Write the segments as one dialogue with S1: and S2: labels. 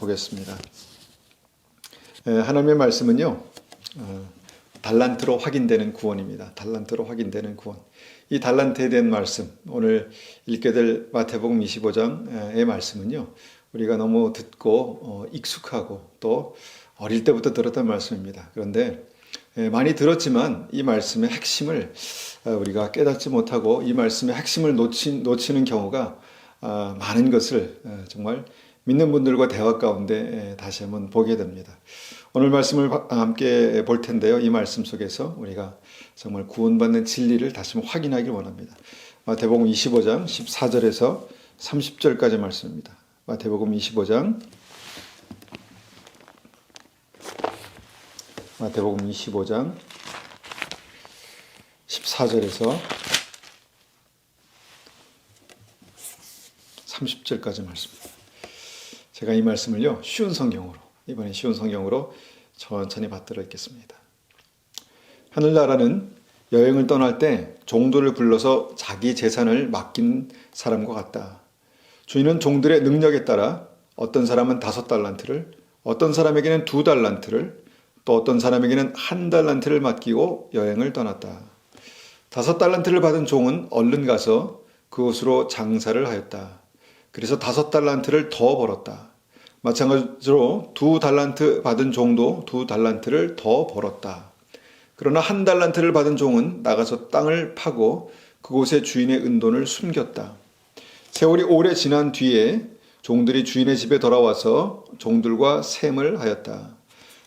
S1: 보겠습니다. 하나님의 말씀은요, 달란트로 확인되는 구원입니다. 달란트로 확인되는 구원. 이 달란트에 대한 말씀, 오늘 읽게 될 마태복음 25장의 말씀은요, 우리가 너무 듣고 익숙하고 또 어릴 때부터 들었던 말씀입니다. 그런데 많이 들었지만 이 말씀의 핵심을 우리가 깨닫지 못하고 이 말씀의 핵심을 놓치는 경우가 많은 것을 정말 믿는 분들과 대화 가운데 다시 한번 보게 됩니다. 오늘 말씀을 함께 볼 텐데요. 이 말씀 속에서 우리가 정말 구원받는 진리를 다시 한번 확인하길 원합니다. 마태복음 25장 14절에서 30절까지 말씀입니다. 마태복음 25장 14절에서 30절까지 말씀입니다. 제가 이 말씀을요, 이번에 쉬운 성경으로 천천히 받들어 읽겠습니다. 하늘나라는 여행을 떠날 때 종들을 불러서 자기 재산을 맡긴 사람과 같다. 주인은 종들의 능력에 따라 어떤 사람은 5달란트를, 어떤 사람에게는 2달란트를, 또 어떤 사람에게는 1달란트를 맡기고 여행을 떠났다. 5달란트를 받은 종은 얼른 가서 그곳으로 장사를 하였다. 그래서 5달란트를 더 벌었다. 마찬가지로 2달란트 받은 종도 2달란트를 더 벌었다. 그러나 1달란트를 받은 종은 나가서 땅을 파고 그곳에 주인의 은돈을 숨겼다. 세월이 오래 지난 뒤에 종들이 주인의 집에 돌아와서 종들과 셈을 하였다.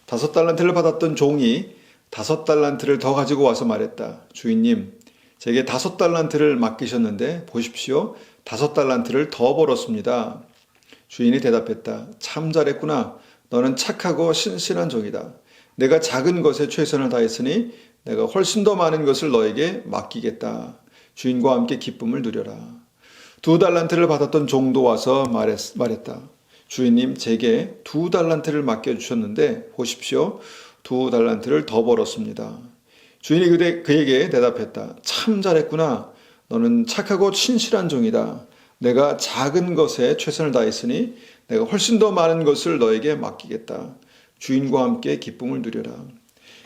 S1: 5달란트를 받았던 종이 5달란트를 더 가지고 와서 말했다. 주인님, 제게 5달란트를 맡기셨는데 보십시오. 5달란트를 더 벌었습니다. 주인이 대답했다. 참 잘했구나. 너는 착하고 신실한 종이다. 내가 작은 것에 최선을 다했으니 내가 훨씬 더 많은 것을 너에게 맡기겠다. 주인과 함께 기쁨을 누려라. 2달란트를 받았던 종도 와서 말했다. 주인님, 제게 2달란트를 맡겨주셨는데 보십시오. 2달란트를 더 벌었습니다. 주인이 그에게 대답했다. 참 잘했구나. 너는 착하고 신실한 종이다. 내가 작은 것에 최선을 다했으니 내가 훨씬 더 많은 것을 너에게 맡기겠다. 주인과 함께 기쁨을 누려라.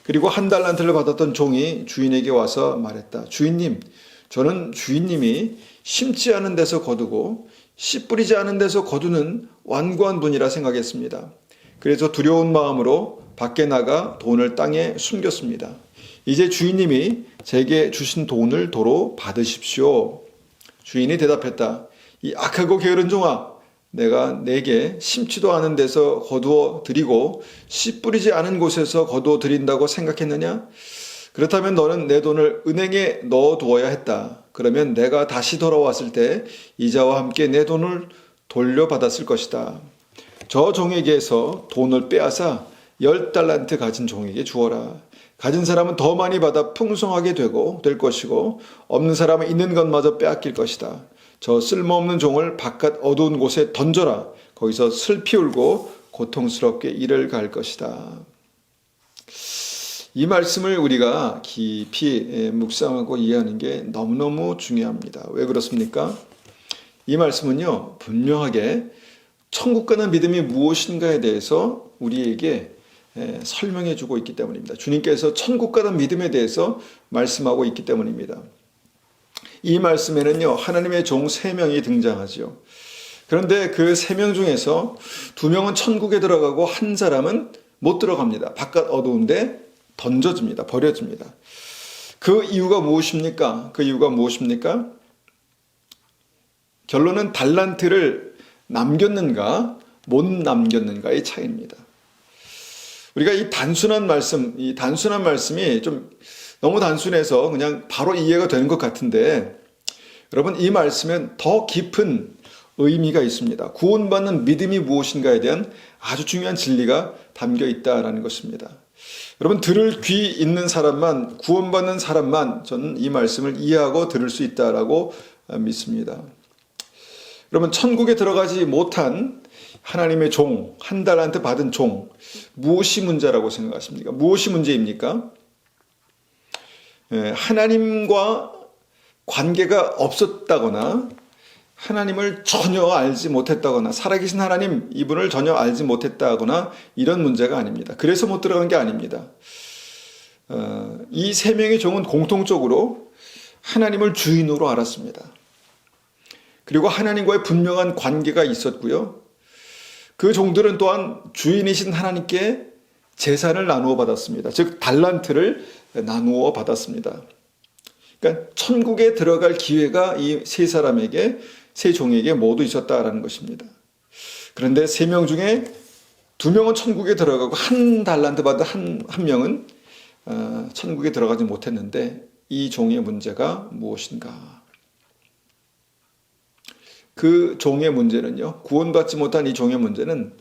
S1: 그리고 1달란트를 받았던 종이 주인에게 와서 말했다. 주인님, 저는 주인님이 심지 않은 데서 거두고 씨 뿌리지 않은 데서 거두는 완고한 분이라 생각했습니다. 그래서 두려운 마음으로 밖에 나가 돈을 땅에 숨겼습니다. 이제 주인님이 제게 주신 돈을 도로 받으십시오. 주인이 대답했다. 이 악하고 게으른 종아, 내가 내게 심지도 않은 데서 거두어 드리고 씨 뿌리지 않은 곳에서 거두어 드린다고 생각했느냐? 그렇다면 너는 내 돈을 은행에 넣어두어야 했다. 그러면 내가 다시 돌아왔을 때 이자와 함께 내 돈을 돌려받았을 것이다. 저 종에게서 돈을 빼앗아 10달란트 가진 종에게 주어라. 가진 사람은 더 많이 받아 풍성하게 될 것이고 없는 사람은 있는 것마저 빼앗길 것이다. 저 쓸모없는 종을 바깥 어두운 곳에 던져라. 거기서 슬피 울고 고통스럽게 이를 갈 것이다. 이 말씀을 우리가 깊이 묵상하고 이해하는 게 너무너무 중요합니다. 왜 그렇습니까? 이 말씀은요, 분명하게 천국 가는 믿음이 무엇인가에 대해서 우리에게 설명해 주고 있기 때문입니다. 주님께서 천국 가는 믿음에 대해서 말씀하고 있기 때문입니다. 이 말씀에는요, 하나님의 종 3명이 등장하죠. 그런데 그 3명 중에서 2명은 천국에 들어가고 한 사람은 못 들어갑니다. 바깥 어두운데 던져집니다. 버려집니다. 그 이유가 무엇입니까? 결론은 달란트를 남겼는가 못 남겼는가의 차이입니다. 우리가 이 단순한 말씀이 좀 너무 단순해서 그냥 바로 이해가 되는 것 같은데, 여러분, 이 말씀엔 더 깊은 의미가 있습니다. 구원받는 믿음이 무엇인가에 대한 아주 중요한 진리가 담겨 있다는 것입니다. 여러분, 들을 귀 있는 사람만, 구원받는 사람만 저는 이 말씀을 이해하고 들을 수 있다라고 믿습니다. 여러분, 천국에 들어가지 못한 하나님의 종, 1달란트 받은 종, 무엇이 문제라고 생각하십니까? 무엇이 문제입니까? 하나님과 관계가 없었다거나 하나님을 전혀 알지 못했다거나 살아계신 하나님 이분을 전혀 알지 못했다거나 이런 문제가 아닙니다. 그래서 못 들어간 게 아닙니다. 이 세 명의 종은 공통적으로 하나님을 주인으로 알았습니다. 그리고 하나님과의 분명한 관계가 있었고요. 그 종들은 또한 주인이신 하나님께 재산을 나누어 받았습니다. 즉 달란트를 나누어 받았습니다. 그러니까 천국에 들어갈 기회가 이 세 사람에게, 세 종에게 모두 있었다라는 것입니다. 그런데 세 명 중에 두 명은 천국에 들어가고 한 달란트 받은 한 명은 천국에 들어가지 못했는데 이 종의 문제가 무엇인가? 그 종의 문제는요, 구원받지 못한 이 종의 문제는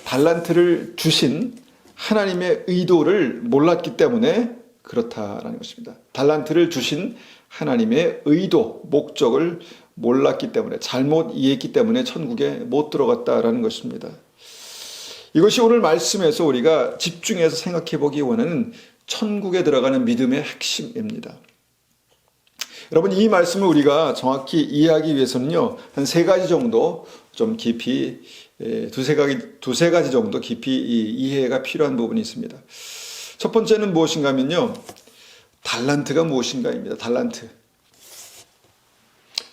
S1: 달란트를 주신 하나님의 의도를 몰랐기 때문에 그렇다라는 것입니다. 달란트를 주신 하나님의 의도, 목적을 몰랐기 때문에, 잘못 이해했기 때문에 천국에 못 들어갔다라는 것입니다. 이것이 오늘 말씀에서 우리가 집중해서 생각해 보기 원하는 천국에 들어가는 믿음의 핵심입니다. 여러분, 이 말씀을 우리가 정확히 이해하기 위해서는요, 한 세 가지 정도 좀 깊이, 두세 가지 정도 깊이 이해가 필요한 부분이 있습니다. 첫 번째는 무엇인가 하면요, 달란트가 무엇인가입니다.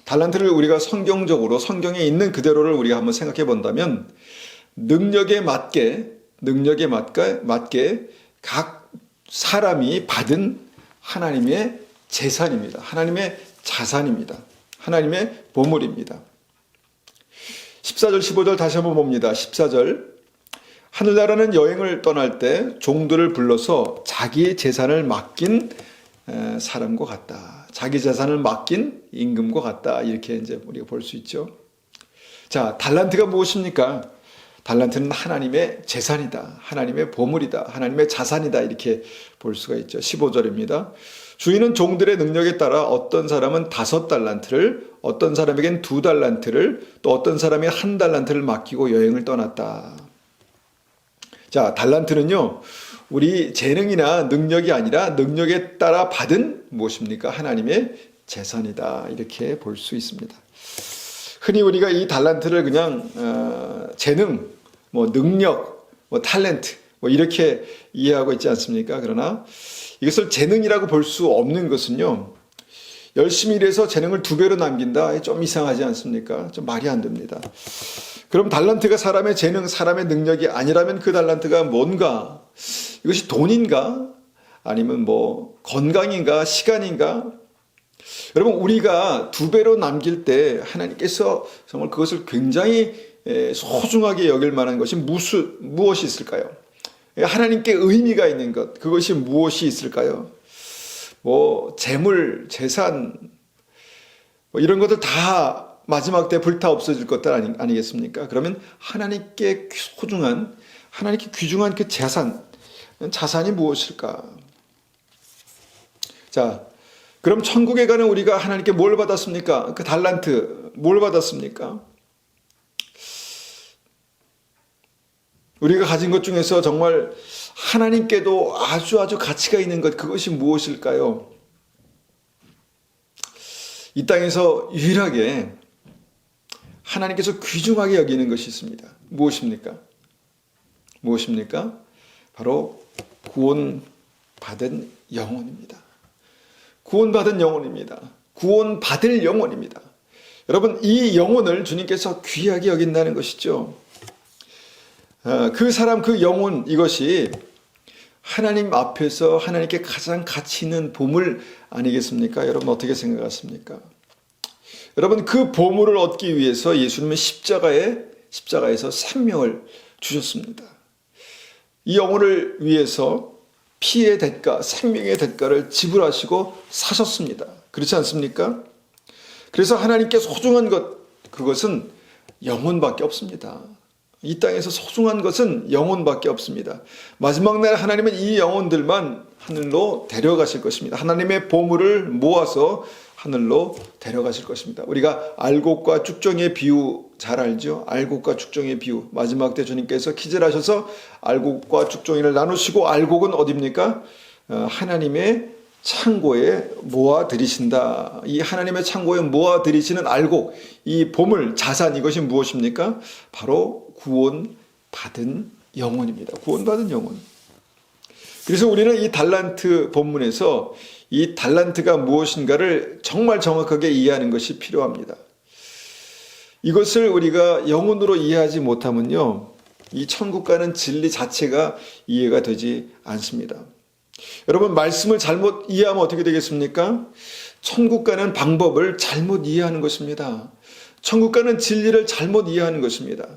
S1: 달란트를 우리가 성경적으로, 성경에 있는 그대로를 우리가 한번 생각해 본다면, 능력에 맞게 각 사람이 받은 하나님의 재산입니다. 하나님의 자산입니다. 하나님의 보물입니다. 14절, 15절 다시 한번 봅니다. 14절. 하늘나라는 여행을 떠날 때 종들을 불러서 자기 재산을 맡긴 사람과 같다. 자기 재산을 맡긴 임금과 같다. 이렇게 이제 우리가 볼 수 있죠. 자, 달란트가 무엇입니까? 달란트는 하나님의 재산이다. 하나님의 보물이다. 하나님의 자산이다. 이렇게 볼 수가 있죠. 15절입니다. 주인은 종들의 능력에 따라 어떤 사람은 5달란트를, 어떤 사람에겐 2달란트를, 또 어떤 사람이 1달란트를 맡기고 여행을 떠났다. 자, 달란트는요, 우리 재능이나 능력이 아니라 능력에 따라 받은 무엇입니까? 하나님의 재산이다. 이렇게 볼 수 있습니다. 흔히 우리가 이 달란트를 그냥 재능, 능력, 탤런트 이렇게 이해하고 있지 않습니까? 그러나 이것을 재능이라고 볼 수 없는 것은요, 열심히 일해서 재능을 2배로 남긴다. 좀 이상하지 않습니까? 좀 말이 안 됩니다. 그럼 달란트가 사람의 재능, 사람의 능력이 아니라면 그 달란트가 뭔가? 이것이 돈인가? 아니면 건강인가? 시간인가? 여러분, 우리가 2배로 남길 때 하나님께서 정말 그것을 굉장히 소중하게 여길 만한 것이 무엇이 있을까요? 하나님께 의미가 있는 것, 그것이 무엇이 있을까요? 재물, 재산, 이런 것들 다 마지막 때 불타 없어질 것들 아니겠습니까? 그러면 하나님께 소중한, 하나님께 귀중한 그 자산이 무엇일까? 자, 그럼 천국에 가는 우리가 하나님께 뭘 받았습니까? 그 달란트, 뭘 받았습니까? 우리가 가진 것 중에서 정말 하나님께도 아주 가치가 있는 것, 그것이 무엇일까요? 이 땅에서 유일하게 하나님께서 귀중하게 여기는 것이 있습니다. 무엇입니까? 바로 구원받은 영혼입니다. 구원받은 영혼입니다. 구원받을 영혼입니다. 여러분, 이 영혼을 주님께서 귀하게 여긴다는 것이죠. 그 사람, 그 영혼, 이것이 하나님 앞에서 하나님께 가장 가치 있는 보물 아니겠습니까? 여러분, 어떻게 생각하십니까? 여러분, 그 보물을 얻기 위해서 예수님은 십자가에서 생명을 주셨습니다. 이 영혼을 위해서 피의 대가, 생명의 대가를 지불하시고 사셨습니다. 그렇지 않습니까? 그래서 하나님께 소중한 것, 그것은 영혼밖에 없습니다. 이 땅에서 소중한 것은 영혼밖에 없습니다. 마지막 날 하나님은 이 영혼들만 하늘로 데려가실 것입니다. 하나님의 보물을 모아서 하늘로 데려가실 것입니다. 우리가 알곡과 쭉정이의 비유 잘 알죠? 알곡과 쭉정이의 비유. 마지막 때 주님께서 기절하셔서 알곡과 쭉정이를 나누시고, 알곡은 어디입니까? 하나님의 창고에 모아 들이신다. 이 하나님의 창고에 모아 들이시는 알곡, 이 보물, 자산, 이것이 무엇입니까? 바로 구원받은 영혼입니다. 구원받은 영혼. 그래서 우리는 이 달란트 본문에서 이 달란트가 무엇인가를 정말 정확하게 이해하는 것이 필요합니다. 이것을 우리가 영혼으로 이해하지 못하면요, 이 천국 가는 진리 자체가 이해가 되지 않습니다. 여러분, 말씀을 잘못 이해하면 어떻게 되겠습니까? 천국 가는 방법을 잘못 이해하는 것입니다. 천국 가는 진리를 잘못 이해하는 것입니다.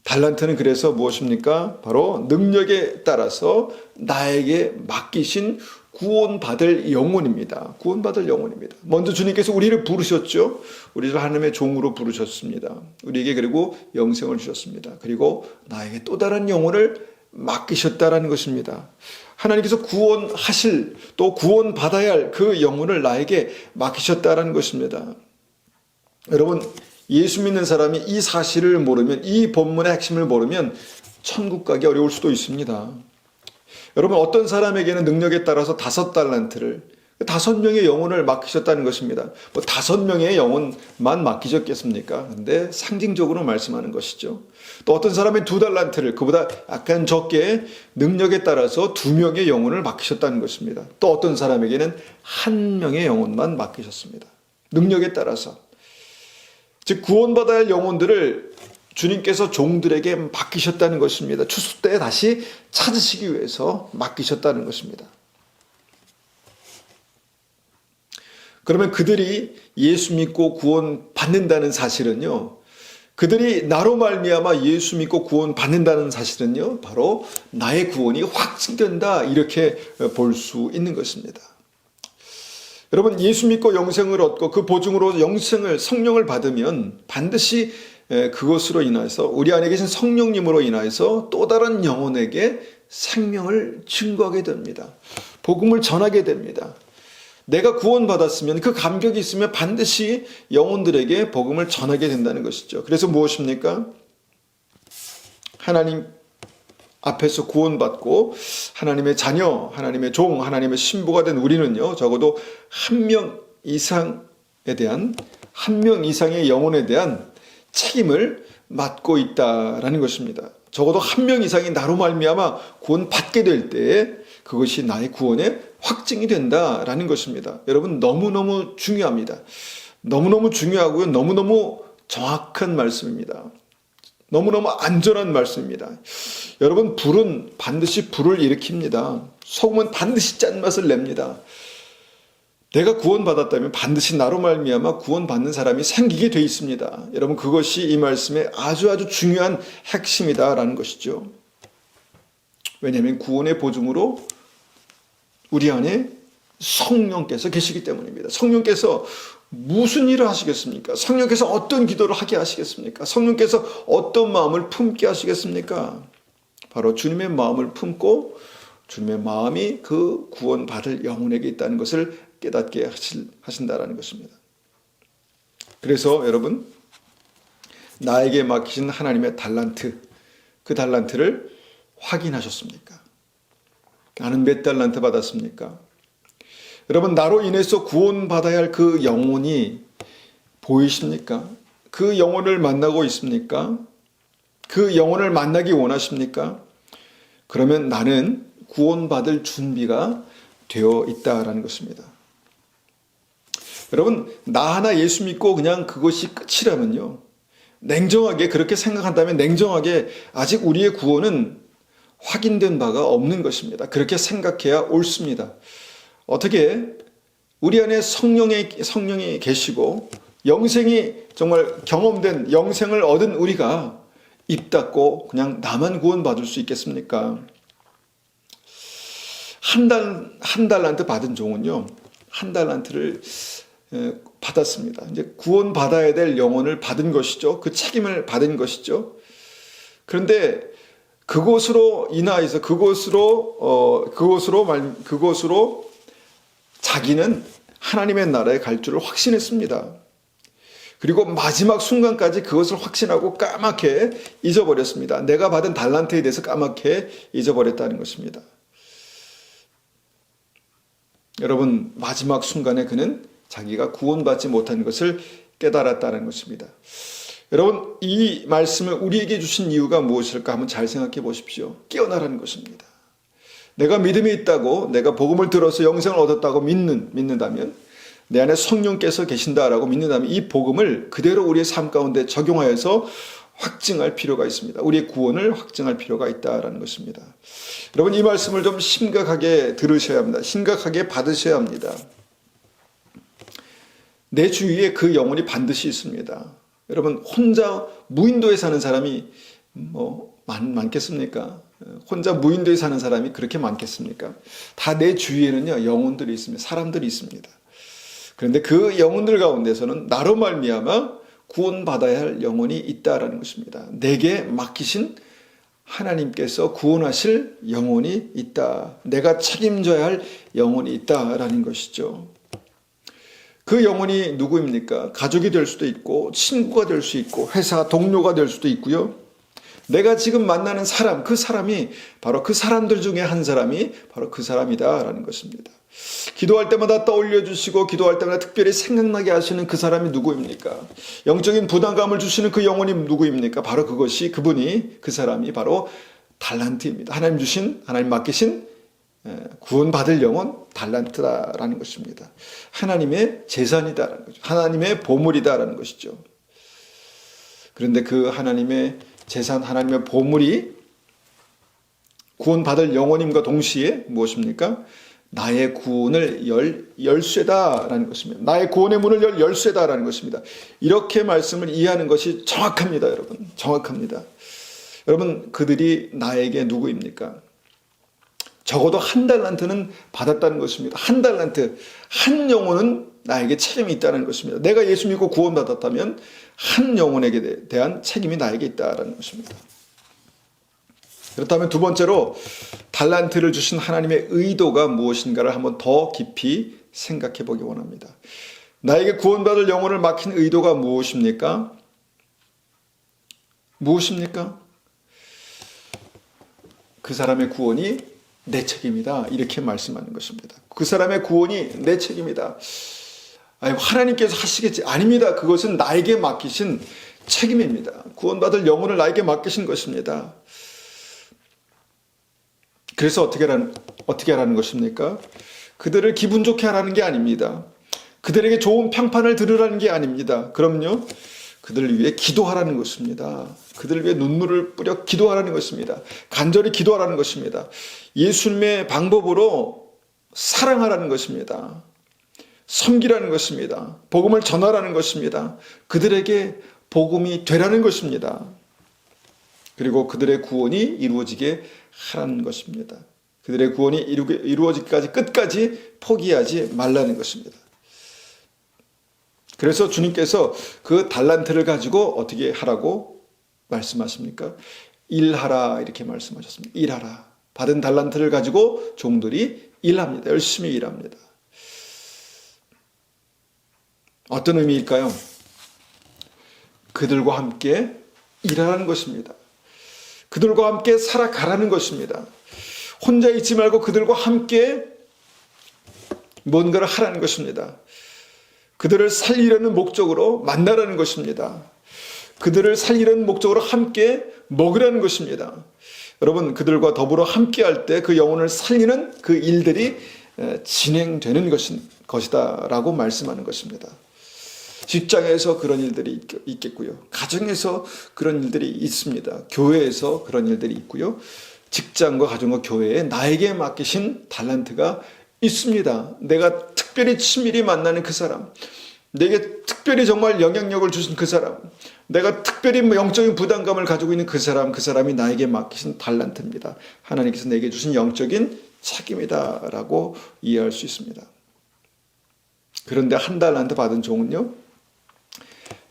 S1: 달란트는 그래서 무엇입니까? 바로 능력에 따라서 나에게 맡기신 구원받을 영혼입니다. 구원받을 영혼입니다. 먼저 주님께서 우리를 부르셨죠. 우리를 하나님의 종으로 부르셨습니다. 우리에게 그리고 영생을 주셨습니다. 그리고 나에게 또 다른 영혼을 맡기셨다라는 것입니다. 하나님께서 구원하실, 또 구원받아야 할 그 영혼을 나에게 맡기셨다라는 것입니다. 여러분, 예수 믿는 사람이 이 사실을 모르면, 이 본문의 핵심을 모르면 천국 가기 어려울 수도 있습니다. 여러분, 어떤 사람에게는 능력에 따라서 5달란트를, 5명의 영혼을 맡기셨다는 것입니다. 뭐 5명의 영혼만 맡기셨겠습니까? 근데 상징적으로 말씀하는 것이죠. 또 어떤 사람이 2달란트를, 그보다 약간 적게 능력에 따라서 2명의 영혼을 맡기셨다는 것입니다. 또 어떤 사람에게는 1명의 영혼만 맡기셨습니다. 능력에 따라서. 즉 구원받아야 할 영혼들을 주님께서 종들에게 맡기셨다는 것입니다. 추수 때 다시 찾으시기 위해서 맡기셨다는 것입니다. 그러면 그들이 예수 믿고 구원받는다는 사실은요, 그들이 나로 말미암아 예수 믿고 구원받는다는 사실은요, 바로 나의 구원이 확증된다, 이렇게 볼 수 있는 것입니다. 여러분, 예수 믿고 영생을 얻고 그 보증으로 영생을, 성령을 받으면 반드시 그것으로 인해서, 우리 안에 계신 성령님으로 인해서 또 다른 영혼에게 생명을 증거하게 됩니다. 복음을 전하게 됩니다. 내가 구원받았으면, 그 감격이 있으면 반드시 영혼들에게 복음을 전하게 된다는 것이죠. 그래서 무엇입니까? 하나님 앞에서 구원받고 하나님의 자녀, 하나님의 종, 하나님의 신부가 된 우리는요, 적어도 한 명 이상에 대한, 한 명 이상의 영혼에 대한 책임을 맡고 있다라는 것입니다. 적어도 한 명 이상이 나로 말미암아 구원받게 될 때에 그것이 나의 구원의 확증이 된다라는 것입니다. 여러분, 너무너무 중요합니다. 너무너무 중요하고요, 너무너무 정확한 말씀입니다. 너무너무 안전한 말씀입니다. 여러분, 불은 반드시 불을 일으킵니다. 소금은 반드시 짠맛을 냅니다. 내가 구원받았다면 반드시 나로 말미암아 구원받는 사람이 생기게 돼 있습니다. 여러분, 그것이 이 말씀의 아주 중요한 핵심이다라는 것이죠. 왜냐하면 구원의 보증으로 우리 안에 성령께서 계시기 때문입니다. 성령께서 무슨 일을 하시겠습니까? 성령께서 어떤 기도를 하게 하시겠습니까? 성령께서 어떤 마음을 품게 하시겠습니까? 바로 주님의 마음을 품고 주님의 마음이 그 구원받을 영혼에게 있다는 것을 깨닫게 하신다라는 것입니다. 그래서 여러분, 나에게 맡기신 하나님의 달란트, 그 달란트를 확인하셨습니까? 나는 몇 달란트 받았습니까? 여러분, 나로 인해서 구원받아야 할 그 영혼이 보이십니까? 그 영혼을 만나고 있습니까? 그 영혼을 만나기 원하십니까? 그러면 나는 구원받을 준비가 되어 있다라는 것입니다. 여러분, 나 하나 예수 믿고 그냥 그것이 끝이라면요, 냉정하게 그렇게 생각한다면 냉정하게 아직 우리의 구원은 확인된 바가 없는 것입니다. 그렇게 생각해야 옳습니다. 어떻게 우리 안에 성령이 계시고 영생이 정말 경험된 영생을 얻은 우리가 입 닫고 그냥 나만 구원받을 수 있겠습니까? 한 달란트 받은 종은요, 한 달란트를 받았습니다. 이제 구원받아야 될 영혼을 받은 것이죠. 그 책임을 받은 것이죠. 그런데 그것으로 인하여서 그것으로 자기는 하나님의 나라에 갈 줄을 확신했습니다. 그리고 마지막 순간까지 그것을 확신하고 까맣게 잊어버렸습니다. 내가 받은 달란트에 대해서 까맣게 잊어버렸다는 것입니다. 여러분, 마지막 순간에 그는 자기가 구원받지 못한 것을 깨달았다는 것입니다. 여러분, 이 말씀을 우리에게 주신 이유가 무엇일까 한번 잘 생각해 보십시오. 깨어나라는 것입니다. 내가 믿음이 있다고, 내가 복음을 들어서 영생을 얻었다고 믿는다면, 내 안에 성령께서 계신다라고 믿는다면 이 복음을 그대로 우리의 삶 가운데 적용하여서 확증할 필요가 있습니다. 우리의 구원을 확증할 필요가 있다라는 것입니다. 여러분, 이 말씀을 좀 심각하게 들으셔야 합니다. 심각하게 받으셔야 합니다. 내 주위에 그 영혼이 반드시 있습니다. 여러분, 혼자 무인도에 사는 사람이 많겠습니까? 혼자 무인도에 사는 사람이 그렇게 많겠습니까? 다 내 주위에는요, 영혼들이 있습니다. 사람들이 있습니다. 그런데 그 영혼들 가운데서는 나로 말미암아 구원받아야 할 영혼이 있다라는 것입니다. 내게 맡기신 하나님께서 구원하실 영혼이 있다. 내가 책임져야 할 영혼이 있다라는 것이죠. 그 영혼이 누구입니까? 가족이 될 수도 있고, 친구가 될 수 있고, 회사 동료가 될 수도 있고요. 내가 지금 만나는 사람, 그 사람이 바로 그 사람들 중에 한 사람이 바로 그 사람이다라는 것입니다. 기도할 때마다 떠올려 주시고 기도할 때마다 특별히 생각나게 하시는 그 사람이 누구입니까? 영적인 부담감을 주시는 그 영혼이 누구입니까? 바로 그것이, 그분이, 그 사람이 바로 달란트입니다. 하나님 맡기신 구원받을 영혼, 달란트라는 것입니다. 하나님의 재산이다라는 거죠. 하나님의 보물이다라는 것이죠. 그런데 그 하나님의 재산, 하나님의 보물이 구원받을 영혼임과 동시에 무엇입니까? 나의 구원을 열쇠다라는 것입니다. 나의 구원의 문을 열 열쇠다라는 것입니다. 이렇게 말씀을 이해하는 것이 정확합니다, 여러분. 정확합니다. 여러분, 그들이 나에게 누구입니까? 적어도 한 달란트는 받았다는 것입니다. 한 달란트, 한 영혼은 나에게 책임이 있다는 것입니다. 내가 예수 믿고 구원받았다면 한 영혼에게 대한 책임이 나에게 있다는 것입니다. 그렇다면 두 번째로 달란트를 주신 하나님의 의도가 무엇인가를 한번 더 깊이 생각해 보기 원합니다. 나에게 구원받을 영혼을 맡긴 의도가 무엇입니까? 무엇입니까? 그 사람의 구원이 내 책임이다, 이렇게 말씀하는 것입니다. 그 사람의 구원이 내 책임이다. 아니, 하나님께서 하시겠지. 아닙니다. 그것은 나에게 맡기신 책임입니다. 구원받을 영혼을 나에게 맡기신 것입니다. 그래서 어떻게 하라는 것입니까? 그들을 기분 좋게 하라는 게 아닙니다. 그들에게 좋은 평판을 들으라는 게 아닙니다. 그럼요, 그들을 위해 기도하라는 것입니다. 그들을 위해 눈물을 뿌려 기도하라는 것입니다. 간절히 기도하라는 것입니다. 예수님의 방법으로 사랑하라는 것입니다. 섬기라는 것입니다. 복음을 전하라는 것입니다. 그들에게 복음이 되라는 것입니다. 그리고 그들의 구원이 이루어지게 하라는 것입니다. 그들의 구원이 이루어지기까지 끝까지 포기하지 말라는 것입니다. 그래서 주님께서 그 달란트를 가지고 어떻게 하라고 말씀하십니까? 일하라, 이렇게 말씀하셨습니다. 일하라. 받은 달란트를 가지고 종들이 일합니다. 열심히 일합니다. 어떤 의미일까요? 그들과 함께 일하라는 것입니다. 그들과 함께 살아가라는 것입니다. 혼자 있지 말고 그들과 함께 뭔가를 하라는 것입니다. 그들을 살리려는 목적으로 만나라는 것입니다. 그들을 살리려는 목적으로 함께 먹으라는 것입니다. 여러분, 그들과 더불어 함께 할 때 그 영혼을 살리는 그 일들이 진행되는 것이다 라고 말씀하는 것입니다. 직장에서 그런 일들이 있겠고요. 가정에서 그런 일들이 있습니다. 교회에서 그런 일들이 있고요. 직장과 가정과 교회에 나에게 맡기신 달란트가 있습니다. 내가 특별히 친밀히 만나는 그 사람, 내게 특별히 정말 영향력을 주신 그 사람, 내가 특별히 영적인 부담감을 가지고 있는 그 사람이 나에게 맡기신 달란트입니다. 하나님께서 내게 주신 영적인 책임이다 라고 이해할 수 있습니다. 그런데 한 달란트 받은 종은요,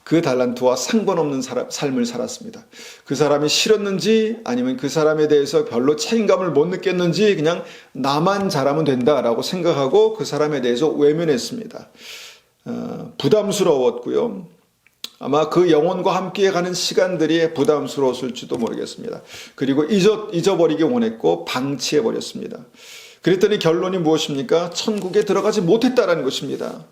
S1: 그 달란트와 상관없는 삶을 살았습니다. 그 사람이 싫었는지 아니면 그 사람에 대해서 별로 책임감을 못 느꼈는지 그냥 나만 잘하면 된다라고 생각하고 그 사람에 대해서 외면했습니다. 부담스러웠고요. 아마 그 영혼과 함께 가는 시간들이 부담스러웠을지도 모르겠습니다. 그리고 잊어버리기 원했고 방치해버렸습니다. 그랬더니 결론이 무엇입니까? 천국에 들어가지 못했다라는 것입니다.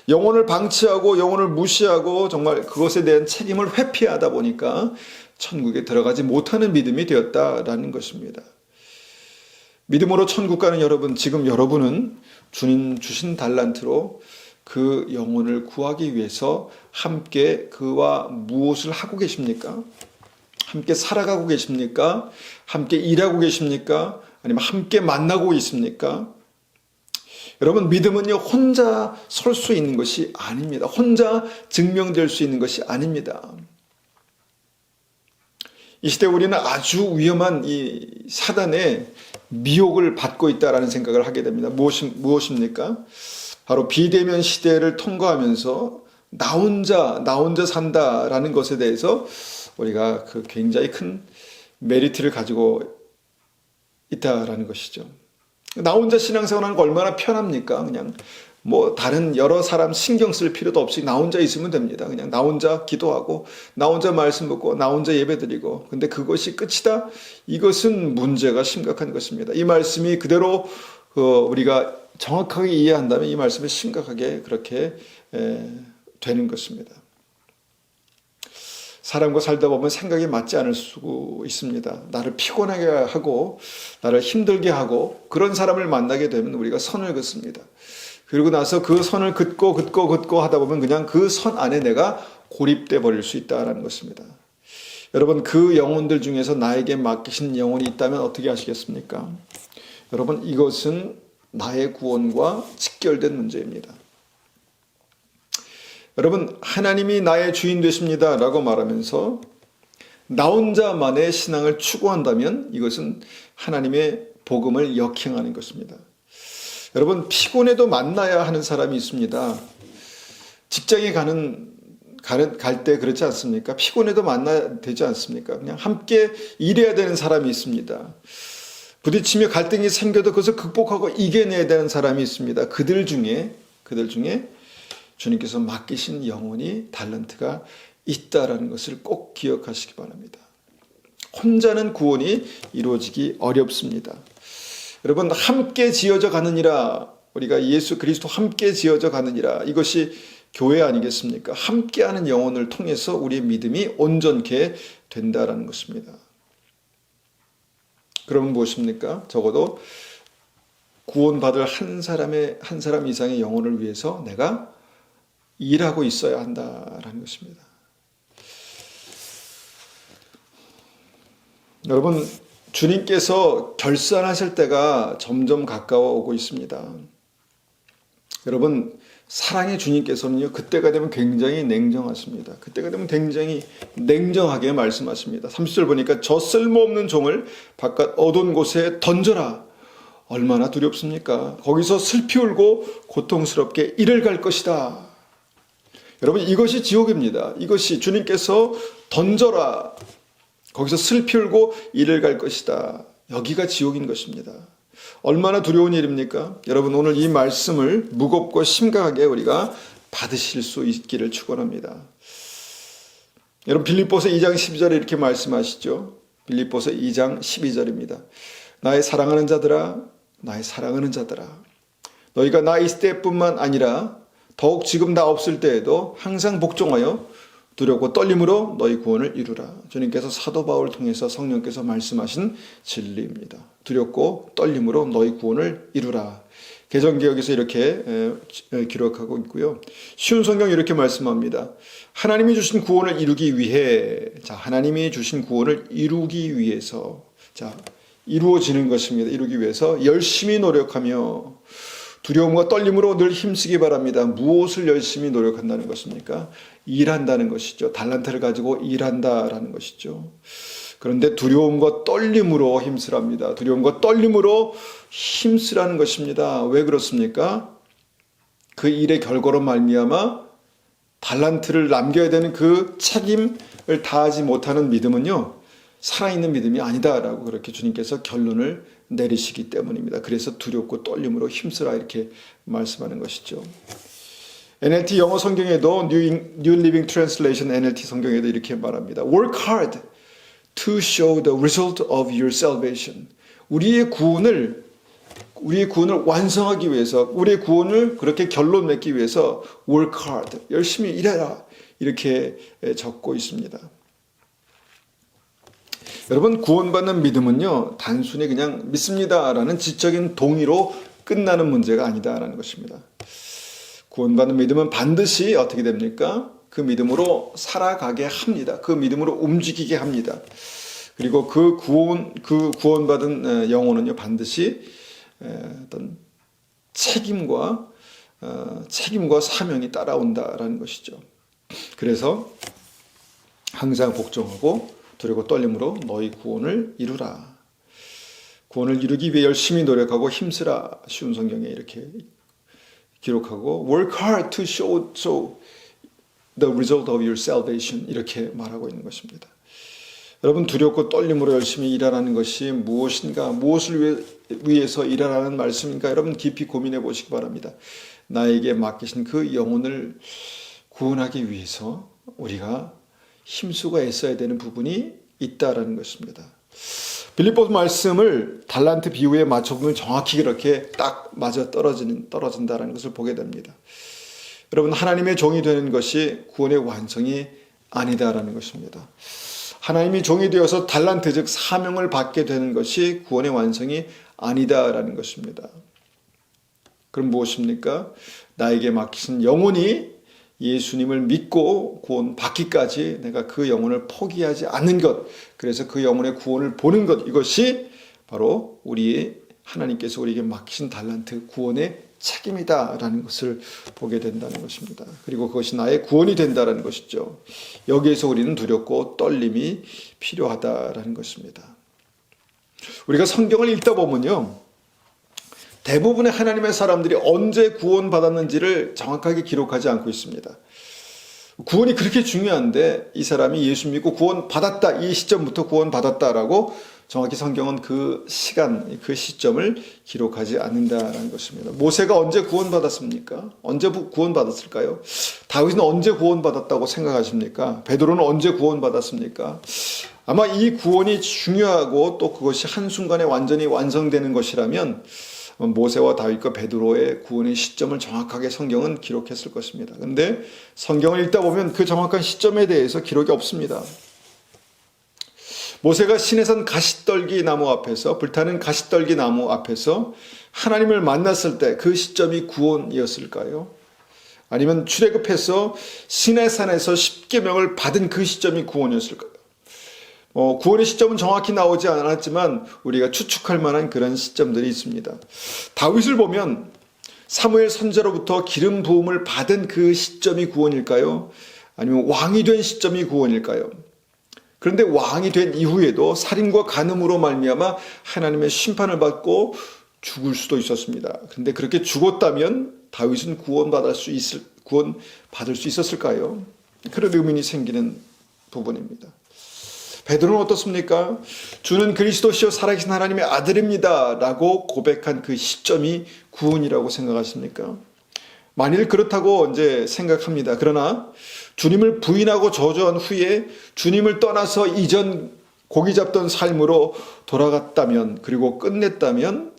S1: 영혼을 방치하고 영혼을 무시하고 정말 그것에 대한 책임을 회피하다 보니까 천국에 들어가지 못하는 믿음이 되었다라는 것입니다. 믿음으로 천국 가는 여러분, 지금 여러분은 주님 주신 달란트로 그 영혼을 구하기 위해서 함께 그와 무엇을 하고 계십니까? 함께 살아가고 계십니까? 함께 일하고 계십니까? 아니면 함께 만나고 있습니까? 여러분, 믿음은요, 혼자 설 수 있는 것이 아닙니다. 혼자 증명될 수 있는 것이 아닙니다. 이 시대 우리는 아주 위험한 이 사단의 미혹을 받고 있다라는 생각을 하게 됩니다. 무엇입니까? 바로 비대면 시대를 통과하면서 나 혼자 산다라는 것에 대해서 우리가 그 굉장히 큰 메리트를 가지고 있다라는 것이죠. 나 혼자 신앙생활하는 거 얼마나 편합니까? 그냥 뭐 다른 여러 사람 신경 쓸 필요도 없이 나 혼자 있으면 됩니다. 그냥 나 혼자 기도하고 나 혼자 말씀 듣고 나 혼자 예배드리고. 근데 그것이 끝이다? 이것은 문제가 심각한 것입니다. 이 말씀이 그대로 우리가 정확하게 이해한다면 이 말씀이 심각하게 그렇게 되는 것입니다. 사람과 살다 보면 생각이 맞지 않을 수 있습니다. 나를 피곤하게 하고 나를 힘들게 하고 그런 사람을 만나게 되면 우리가 선을 긋습니다. 그리고 나서 그 선을 긋고 하다 보면 그냥 그 선 안에 내가 고립돼 버릴 수 있다는 것입니다. 여러분, 그 영혼들 중에서 나에게 맡기신 영혼이 있다면 어떻게 하시겠습니까? 여러분, 이것은 나의 구원과 직결된 문제입니다. 여러분, 하나님이 나의 주인 되십니다 라고 말하면서 나 혼자만의 신앙을 추구한다면 이것은 하나님의 복음을 역행하는 것입니다. 여러분, 피곤해도 만나야 하는 사람이 있습니다. 직장에 갈 때 그렇지 않습니까? 피곤해도 만나야 되지 않습니까? 그냥 함께 일해야 되는 사람이 있습니다. 부딪히며 갈등이 생겨도 그것을 극복하고 이겨내야 되는 사람이 있습니다. 그들 중에 주님께서 맡기신 영혼이 달란트가 있다라는 것을 꼭 기억하시기 바랍니다. 혼자는 구원이 이루어지기 어렵습니다. 여러분, 함께 지어져 가느니라, 우리가 예수 그리스도 함께 지어져 가느니라, 이것이 교회 아니겠습니까? 함께하는 영혼을 통해서 우리의 믿음이 온전케 된다라는 것입니다. 그러면 무엇입니까? 적어도 구원받을 한 사람 이상의 영혼을 위해서 내가 일하고 있어야 한다라는 것입니다. 여러분, 주님께서 결산하실 때가 점점 가까워 오고 있습니다. 여러분, 사랑의 주님께서는요, 그때가 되면 굉장히 냉정하십니다. 그때가 되면 굉장히 냉정하게 말씀하십니다. 30절 보니까 저 쓸모없는 종을 바깥 어두운 곳에 던져라. 얼마나 두렵습니까? 거기서 슬피 울고 고통스럽게 이를 갈 것이다. 여러분, 이것이 지옥입니다. 이것이 주님께서 던져라. 거기서 슬피 울고 이를 갈 것이다. 여기가 지옥인 것입니다. 얼마나 두려운 일입니까? 여러분, 오늘 이 말씀을 무겁고 심각하게 우리가 받으실 수 있기를 축원합니다. 여러분, 빌립보서 2장 12절에 이렇게 말씀하시죠. 빌립보서 2장 12절입니다. 나의 사랑하는 자들아, 나의 사랑하는 자들아, 너희가 나 있을 때뿐만 아니라 더욱 지금 나 없을 때에도 항상 복종하여 두렵고 떨림으로 너희 구원을 이루라. 주님께서 사도 바울을 통해서 성령께서 말씀하신 진리입니다. 두렵고 떨림으로 너희 구원을 이루라. 개정개혁에서 이렇게 기록하고 있고요. 쉬운 성경 이렇게 말씀합니다. 하나님이 주신 구원을 이루기 위해, 하나님이 주신 구원을 이루기 위해서, 이루어지는 것입니다. 이루기 위해서 열심히 노력하며 두려움과 떨림으로 늘 힘쓰기 바랍니다. 무엇을 열심히 노력한다는 것입니까? 일한다는 것이죠. 달란트를 가지고 일한다라는 것이죠. 그런데 두려움과 떨림으로 힘쓰랍니다. 두려움과 떨림으로 힘쓰라는 것입니다. 왜 그렇습니까? 그 일의 결과로 말미암아 달란트를 남겨야 되는 그 책임을 다하지 못하는 믿음은요, 살아있는 믿음이 아니다라고 그렇게 주님께서 결론을 내리시기 때문입니다. 그래서 두렵고 떨림으로 힘쓰라 이렇게 말씀하는 것이죠. NLT 영어 성경에도 New Living Translation NLT 성경에도 이렇게 말합니다. Work hard to show the result of your salvation. 우리의 구원을 우리의 구원을 완성하기 위해서, 우리의 구원을 그렇게 결론 맺기 위해서 work hard, 열심히 일해라, 이렇게 적고 있습니다. 여러분, 구원받는 믿음은요, 단순히 그냥 믿습니다라는 지적인 동의로 끝나는 문제가 아니다라는 것입니다. 구원받는 믿음은 반드시 어떻게 됩니까? 그 믿음으로 살아가게 합니다. 그 믿음으로 움직이게 합니다. 그리고 그 구원받은 영혼은요, 반드시 어떤 책임과 사명이 따라온다라는 것이죠. 그래서 항상 복종하고 두려고 떨림으로 너희 구원을 이루라. 구원을 이루기 위해 열심히 노력하고 힘쓰라. 쉬운 성경에 이렇게 기록하고 work hard to show the result of your salvation, 이렇게 말하고 있는 것입니다. 여러분, 두렵고 떨림으로 열심히 일하라는 것이 무엇인가, 무엇을 위해서 일하라는 말씀인가, 여러분 깊이 고민해 보시기 바랍니다. 나에게 맡기신 그 영혼을 구원하기 위해서 우리가 힘쓰고 애써야 되는 부분이 있다라는 것입니다. 빌립보서 말씀을 달란트 비유에 맞춰보면 정확히 그렇게 딱 맞아 떨어진다는 것을 보게 됩니다. 여러분, 하나님의 종이 되는 것이 구원의 완성이 아니다라는 것입니다. 하나님이 종이 되어서 달란트, 즉 사명을 받게 되는 것이 구원의 완성이 아니다라는 것입니다. 그럼 무엇입니까? 나에게 맡기신 영혼이 예수님을 믿고 구원 받기까지 내가 그 영혼을 포기하지 않는 것, 그래서 그 영혼의 구원을 보는 것, 이것이 바로 하나님께서 우리에게 맡기신 달란트 구원의 책임이다라는 것을 보게 된다는 것입니다. 그리고 그것이 나의 구원이 된다는 것이죠. 여기에서 우리는 두렵고 떨림이 필요하다라는 것입니다. 우리가 성경을 읽다 보면요, 대부분의 하나님의 사람들이 언제 구원받았는지를 정확하게 기록하지 않고 있습니다. 구원이 그렇게 중요한데 이 사람이 예수 믿고 구원받았다, 이 시점부터 구원받았다라고 정확히 성경은 그 시간, 그 시점을 기록하지 않는다는 것입니다. 모세가 언제 구원받았습니까? 언제 구원받았을까요? 다윗은 언제 구원받았다고 생각하십니까? 베드로는 언제 구원받았습니까? 아마 이 구원이 중요하고 또 그것이 한순간에 완전히 완성되는 것이라면 모세와 다윗과 베드로의 구원의 시점을 정확하게 성경은 기록했을 것입니다. 그런데 성경을 읽다 보면 그 정확한 시점에 대해서 기록이 없습니다. 모세가 시내산 가시떨기 나무 앞에서, 불타는 가시떨기 나무 앞에서 하나님을 만났을 때 그 시점이 구원이었을까요? 아니면 출애굽해서 시내산에서 십계명을 받은 그 시점이 구원이었을까요? 구원의 시점은 정확히 나오지 않았지만 우리가 추측할 만한 그런 시점들이 있습니다. 다윗을 보면 사무엘 선지자로부터 기름 부음을 받은 그 시점이 구원일까요? 아니면 왕이 된 시점이 구원일까요? 그런데 왕이 된 이후에도 살인과 간음으로 말미암아 하나님의 심판을 받고 죽을 수도 있었습니다. 그런데 그렇게 죽었다면 다윗은 구원받을 수 있었을까요? 그런 의문이 생기는 부분입니다. 베드로는 어떻습니까? 주는 그리스도시요 살아계신 하나님의 아들입니다 라고 고백한 그 시점이 구원이라고 생각하십니까? 만일 그렇다고 이제 생각합니다. 그러나 주님을 부인하고 저주한 후에 주님을 떠나서 이전 고기 잡던 삶으로 돌아갔다면, 그리고 끝냈다면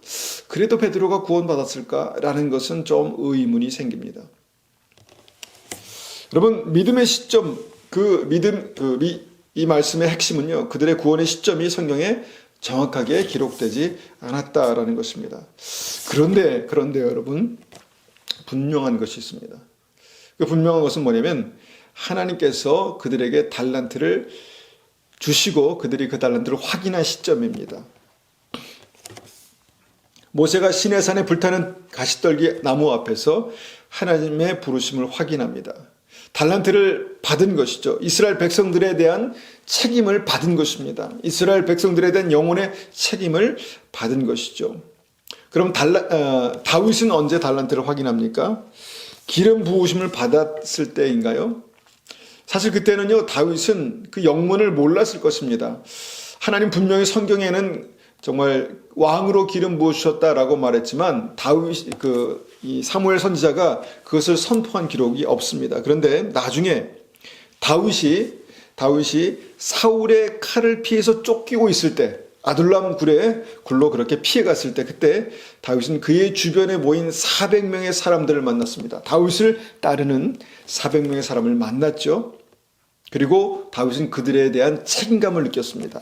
S1: 그래도 베드로가 구원받았을까라는 것은 좀 의문이 생깁니다. 여러분, 믿음의 시점, 이 말씀의 핵심은요, 그들의 구원의 시점이 성경에 정확하게 기록되지 않았다라는 것입니다. 그런데 여러분, 분명한 것이 있습니다. 그 분명한 것은 뭐냐면 하나님께서 그들에게 달란트를 주시고 그들이 그 달란트를 확인한 시점입니다. 모세가 시내산에 불타는 가시떨기 나무 앞에서 하나님의 부르심을 확인합니다. 달란트를 받은 것이죠. 이스라엘 백성들에 대한 책임을 받은 것입니다. 이스라엘 백성들에 대한 영혼의 책임을 받은 것이죠. 그럼 다윗은 언제 달란트를 확인합니까? 기름 부으심을 받았을 때인가요? 사실 그때는요, 다윗은 그 영문을 몰랐을 것입니다. 하나님 분명히 성경에는 정말 왕으로 기름 부으셨다라고 말했지만 이 사무엘 선지자가 그것을 선포한 기록이 없습니다. 그런데 나중에 다윗이 사울의 칼을 피해서 쫓기고 있을 때, 아둘람 굴로 그렇게 피해갔을 때 그때 다윗은 그의 주변에 모인 400명의 사람들을 만났습니다. 다윗을 따르는 400명의 사람을 만났죠. 그리고 다윗은 그들에 대한 책임감을 느꼈습니다.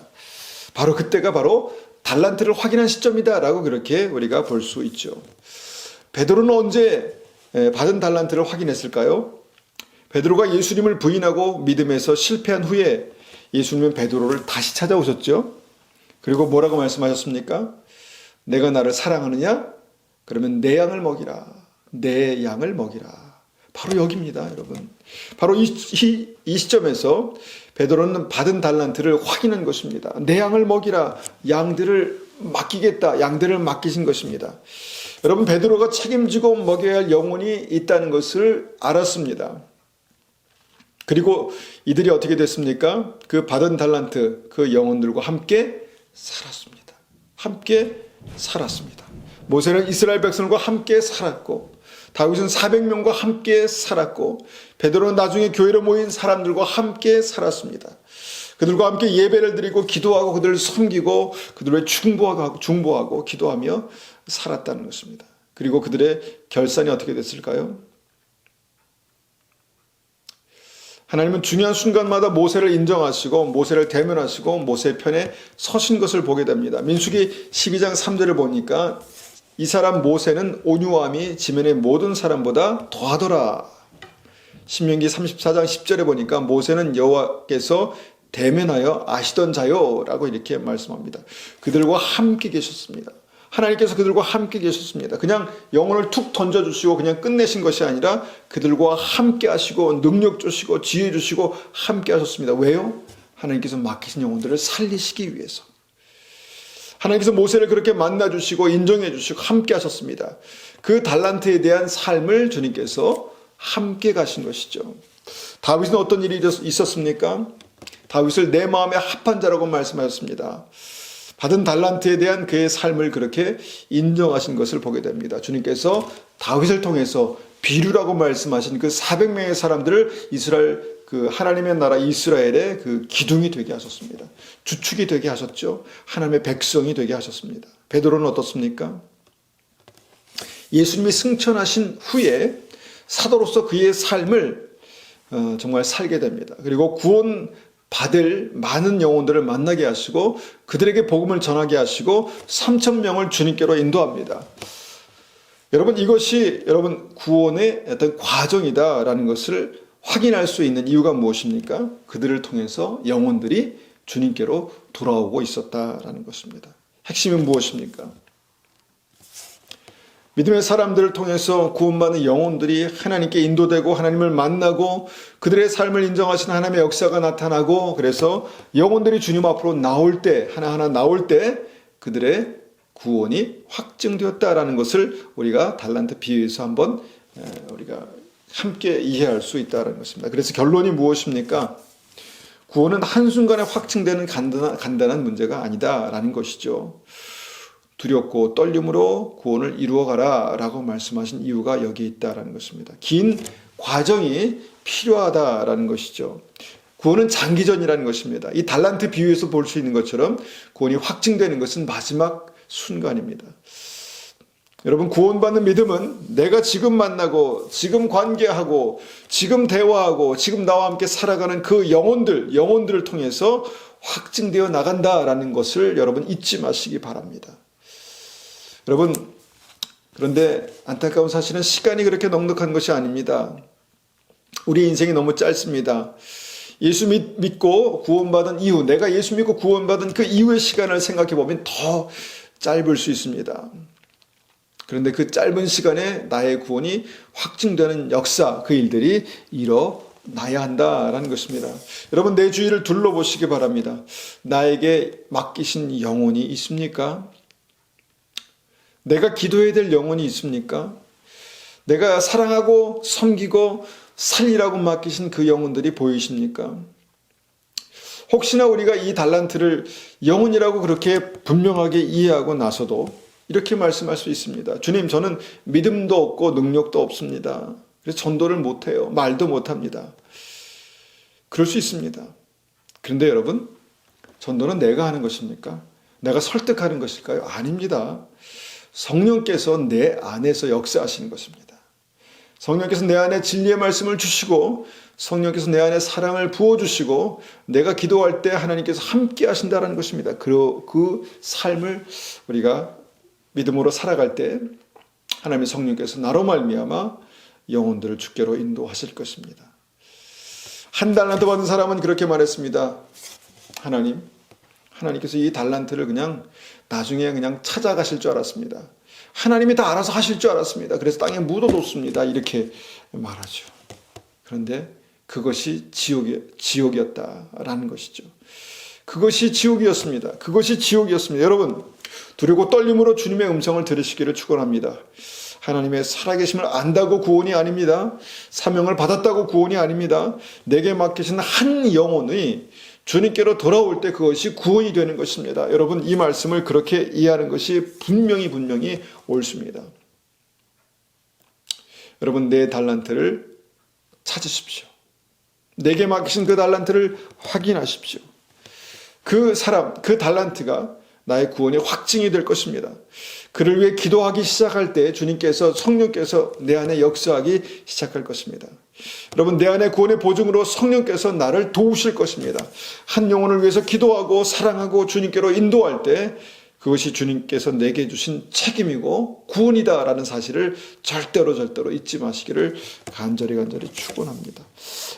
S1: 바로 그때가 바로 달란트를 확인한 시점이다라고 그렇게 우리가 볼 수 있죠. 베드로는 언제 받은 달란트를 확인했을까요? 베드로가 예수님을 부인하고 믿음에서 실패한 후에 예수님은 베드로를 다시 찾아오셨죠. 그리고 뭐라고 말씀하셨습니까? 내가 나를 사랑하느냐? 그러면 내 양을 먹이라. 내 양을 먹이라. 바로 여기입니다, 여러분. 바로 이 시점에서 베드로는 받은 달란트를 확인한 것입니다. 내 양을 먹이라. 양들을 맡기겠다. 양들을 맡기신 것입니다. 여러분, 베드로가 책임지고 먹여야 할 영혼이 있다는 것을 알았습니다. 그리고 이들이 어떻게 됐습니까? 그 받은 달란트, 그 영혼들과 함께 살았습니다. 함께 살았습니다. 모세는 이스라엘 백성과 함께 살았고, 다윗은 400명과 함께 살았고, 베드로는 나중에 교회로 모인 사람들과 함께 살았습니다. 그들과 함께 예배를 드리고 기도하고 그들을 섬기고 그들을 중보하고 기도하며 살았다는 것입니다. 그리고 그들의 결산이 어떻게 됐을까요? 하나님은 중요한 순간마다 모세를 인정하시고 모세를 대면하시고 모세의 편에 서신 것을 보게 됩니다. 민수기 12장 3절을 보니까 이 사람 모세는 온유함이 지면의 모든 사람보다 더하더라. 신명기 34장 10절에 보니까 모세는 여호와께서 대면하여 아시던 자요라고 이렇게 말씀합니다. 그들과 함께 계셨습니다. 하나님께서 그들과 함께 계셨습니다. 그냥 영혼을 툭 던져주시고 그냥 끝내신 것이 아니라 그들과 함께 하시고 능력 주시고 지혜 주시고 함께 하셨습니다. 왜요? 하나님께서 맡기신 영혼들을 살리시기 위해서. 하나님께서 모세를 그렇게 만나주시고 인정해주시고 함께 하셨습니다. 그 달란트에 대한 삶을 주님께서 함께 가신 것이죠. 다윗은 어떤 일이 있었습니까? 다윗을 내 마음에 합한 자라고 말씀하셨습니다. 받은 달란트에 대한 그의 삶을 그렇게 인정하신 것을 보게 됩니다. 주님께서 다윗을 통해서 비류라고 말씀하신 그 400명의 사람들을 이스라엘 그 하나님의 나라 이스라엘의 그 기둥이 되게 하셨습니다. 주축이 되게 하셨죠. 하나님의 백성이 되게 하셨습니다. 베드로는 어떻습니까? 예수님이 승천하신 후에 사도로서 그의 삶을 정말 살게 됩니다. 그리고 구원 받을 많은 영혼들을 만나게 하시고 그들에게 복음을 전하게 하시고 3,000명을 주님께로 인도합니다. 여러분, 이것이 여러분 구원의 어떤 과정이다라는 것을 확인할 수 있는 이유가 무엇입니까? 그들을 통해서 영혼들이 주님께로 돌아오고 있었다라는 것입니다. 핵심은 무엇입니까? 믿음의 사람들을 통해서 구원받는 영혼들이 하나님께 인도되고 하나님을 만나고 그들의 삶을 인정하신 하나님의 역사가 나타나고 그래서 영혼들이 주님 앞으로 나올 때 하나하나 나올 때 그들의 구원이 확증되었다라는 것을 우리가 달란트 비유에서 한번 우리가 함께 이해할 수 있다는 것입니다. 그래서 결론이 무엇입니까? 구원은 한순간에 확증되는 간단한 문제가 아니다라는 것이죠. 두렵고 떨림으로 구원을 이루어가라 라고 말씀하신 이유가 여기에 있다는 것입니다. 긴 과정이 필요하다라는 것이죠. 구원은 장기전이라는 것입니다. 이 달란트 비유에서 볼 수 있는 것처럼 구원이 확증되는 것은 마지막 순간입니다. 여러분, 구원받는 믿음은 내가 지금 만나고 지금 관계하고 지금 대화하고 지금 나와 함께 살아가는 그 영혼들을 통해서 확증되어 나간다라는 것을 여러분 잊지 마시기 바랍니다. 여러분, 그런데 안타까운 사실은 시간이 그렇게 넉넉한 것이 아닙니다. 우리 인생이 너무 짧습니다. 예수 믿고 구원받은 이후, 내가 예수 믿고 구원받은 그 이후의 시간을 생각해 보면 더 짧을 수 있습니다. 그런데 그 짧은 시간에 나의 구원이 확증되는 역사, 그 일들이 일어나야 한다라는 것입니다. 여러분, 내 주위를 둘러보시기 바랍니다. 나에게 맡기신 영혼이 있습니까? 내가 기도해야 될 영혼이 있습니까? 내가 사랑하고 섬기고 살리라고 맡기신 그 영혼들이 보이십니까? 혹시나 우리가 이 달란트를 영혼이라고 그렇게 분명하게 이해하고 나서도 이렇게 말씀할 수 있습니다. 주님, 저는 믿음도 없고 능력도 없습니다. 그래서 전도를 못해요. 말도 못합니다. 그럴 수 있습니다. 그런데 여러분, 전도는 내가 하는 것입니까? 내가 설득하는 것일까요? 아닙니다. 성령께서 내 안에서 역사하시는 것입니다. 성령께서 내 안에 진리의 말씀을 주시고 성령께서 내 안에 사랑을 부어주시고 내가 기도할 때 하나님께서 함께 하신다는 것입니다. 그 삶을 우리가 믿음으로 살아갈 때 하나님의 성령께서 나로 말미암아 영혼들을 주께로 인도하실 것입니다. 한 달란트 받은 사람은 그렇게 말했습니다. 하나님께서 이 달란트를 그냥 나중에 그냥 찾아가실 줄 알았습니다. 하나님이 다 알아서 하실 줄 알았습니다. 그래서 땅에 묻어뒀습니다. 이렇게 말하죠. 그런데 그것이 지옥이었다라는 것이죠. 그것이 지옥이었습니다. 그것이 지옥이었습니다. 여러분, 두려고 떨림으로 주님의 음성을 들으시기를 축원합니다. 하나님의 살아계심을 안다고 구원이 아닙니다. 사명을 받았다고 구원이 아닙니다. 내게 맡기신 한 영혼이 주님께로 돌아올 때 그것이 구원이 되는 것입니다. 여러분, 이 말씀을 그렇게 이해하는 것이 분명히 옳습니다. 여러분, 내 달란트를 찾으십시오. 내게 맡기신 그 달란트를 확인하십시오. 그 달란트가 나의 구원의 확증이 될 것입니다. 그를 위해 기도하기 시작할 때 주님께서 성령께서 내 안에 역사하기 시작할 것입니다. 여러분, 내 안에 구원의 보증으로 성령께서 나를 도우실 것입니다. 한 영혼을 위해서 기도하고 사랑하고 주님께로 인도할 때 그것이 주님께서 내게 주신 책임이고 구원이다라는 사실을 절대로 잊지 마시기를 간절히 축원합니다.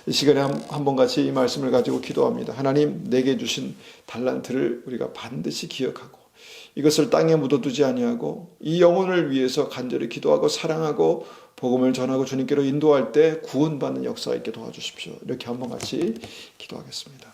S1: 이 시간에 한 번 같이 이 말씀을 가지고 기도합니다. 하나님, 내게 주신 달란트를 우리가 반드시 기억하고 이것을 땅에 묻어두지 아니하고 이 영혼을 위해서 간절히 기도하고 사랑하고 복음을 전하고 주님께로 인도할 때 구원받는 역사가 있게 도와주십시오. 이렇게 한 번 같이 기도하겠습니다.